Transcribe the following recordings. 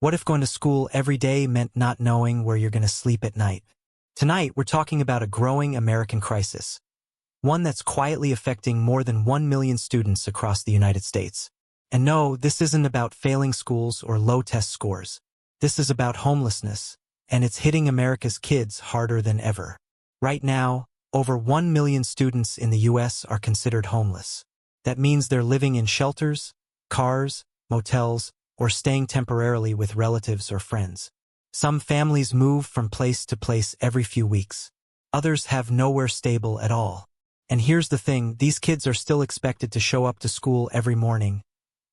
What if going to school every day meant not knowing where you're going to sleep at night? Tonight, we're talking about a growing American crisis, one that's quietly affecting more than 1 million students across the United States. And no, this isn't about failing schools or low test scores. This is about homelessness, and it's hitting America's kids harder than ever. Right now, over 1 million students in the U.S. are considered homeless. That means they're living in shelters, cars, motels, or staying temporarily with relatives or friends. Some families move from place to place every few weeks. Others have nowhere stable at all. And here's the thing, these kids are still expected to show up to school every morning,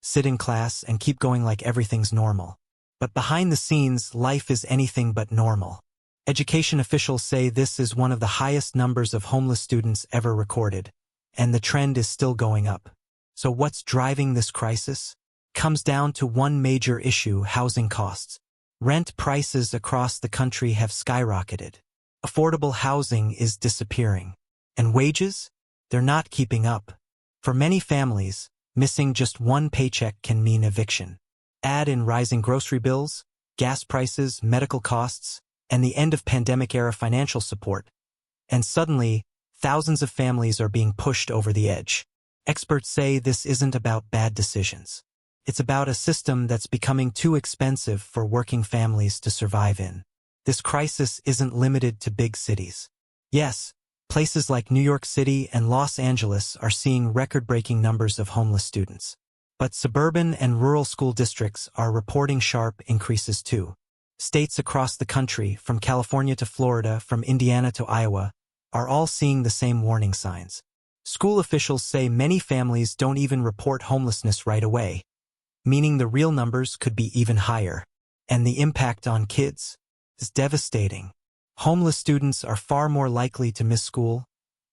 sit in class, and keep going like everything's normal. But behind the scenes, life is anything but normal. Education officials say this is one of the highest numbers of homeless students ever recorded, and the trend is still going up. So what's driving this crisis? Comes down to one major issue: housing costs. Rent prices across the country have skyrocketed. Affordable housing is disappearing. And wages? They're not keeping up. For many families, missing just one paycheck can mean eviction. Add in rising grocery bills, gas prices, medical costs, and the end of pandemic-era financial support, and suddenly, thousands of families are being pushed over the edge. Experts say this isn't about bad decisions. It's about a system that's becoming too expensive for working families to survive in. This crisis isn't limited to big cities. Yes, places like New York City and Los Angeles are seeing record-breaking numbers of homeless students. But suburban and rural school districts are reporting sharp increases too. States across the country, from California to Florida, from Indiana to Iowa, are all seeing the same warning signs. School officials say many families don't even report homelessness right away, meaning the real numbers could be even higher. And the impact on kids is devastating. Homeless students are far more likely to miss school,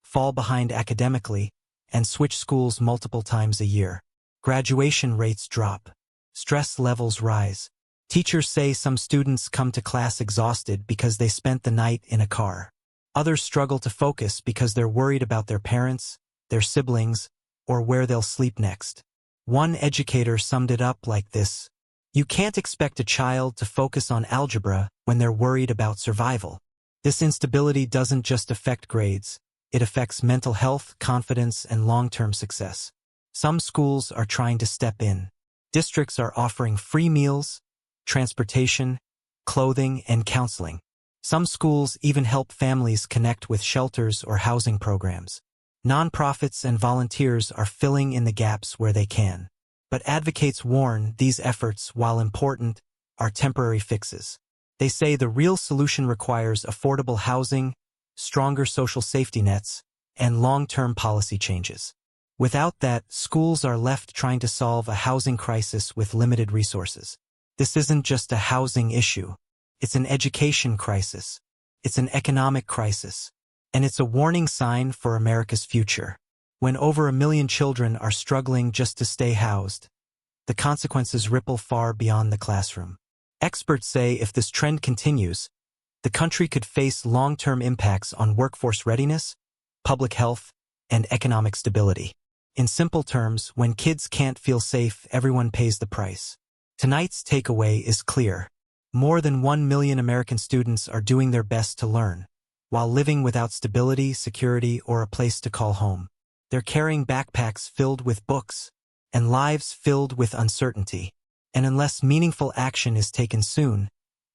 fall behind academically, and switch schools multiple times a year. Graduation rates drop. Stress levels rise. Teachers say some students come to class exhausted because they spent the night in a car. Others struggle to focus because they're worried about their parents, their siblings, or where they'll sleep next. One educator summed it up like this: "You can't expect a child to focus on algebra when they're worried about survival." This instability doesn't just affect grades, it affects mental health, confidence, and long-term success. Some schools are trying to step in. Districts are offering free meals, transportation, clothing, and counseling. Some schools even help families connect with shelters or housing programs. Nonprofits and volunteers are filling in the gaps where they can. But advocates warn these efforts, while important, are temporary fixes. They say the real solution requires affordable housing, stronger social safety nets, and long-term policy changes. Without that, schools are left trying to solve a housing crisis with limited resources. This isn't just a housing issue. It's an education crisis. It's an economic crisis. And it's a warning sign for America's future. When over 1 million children are struggling just to stay housed, the consequences ripple far beyond the classroom. Experts say if this trend continues, the country could face long-term impacts on workforce readiness, public health, and economic stability. In simple terms, when kids can't feel safe, everyone pays the price. Tonight's takeaway is clear. More than 1 million American students are doing their best to learn, while living without stability, security, or a place to call home. They're carrying backpacks filled with books and lives filled with uncertainty. And unless meaningful action is taken soon,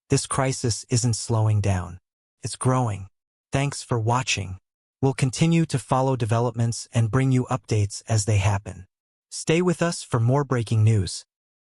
this crisis isn't slowing down. It's growing. Thanks for watching. We'll continue to follow developments and bring you updates as they happen. Stay with us for more breaking news.